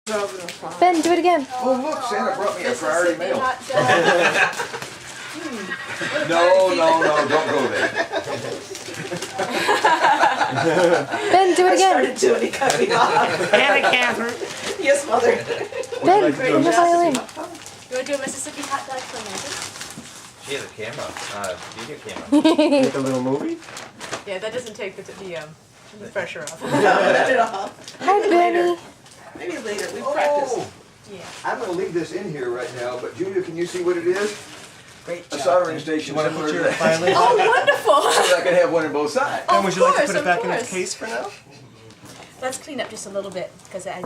Ben, do it again. Oh, look, Santa brought me a priority mail. No, don't go there. Ben, do it again. Started doing it, cut me off. Anna Catherine. Yes, mother. Ben, in the violin. You want to do a Mississippi hot dog for magic? She has a camera, video camera. Make a little movie? Yeah, that doesn't take the pressure off. Not at all. Hi, Benny. Maybe later. We practiced. Oh, Yeah. I'm gonna leave this in here right now, but Julia, can you see what it is? Great A job. soldering station You want to similar put to your that. violin? Oh, wonderful! So I can have one on both sides. Oh, And would you like to put it of back in course. its case for now? Let's clean up just a little bit, because I...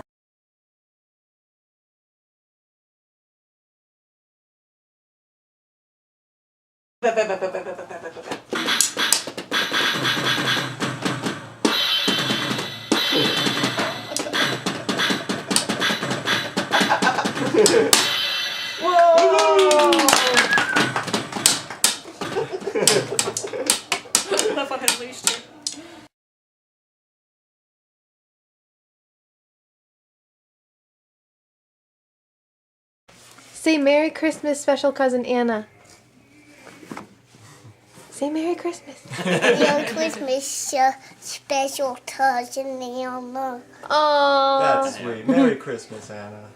I don't know if I had leashed her. Say Merry Christmas, special cousin Anna. Say Merry Christmas. Merry Christmas, special cousin Anna. Aww. That's sweet. Merry Christmas, Anna.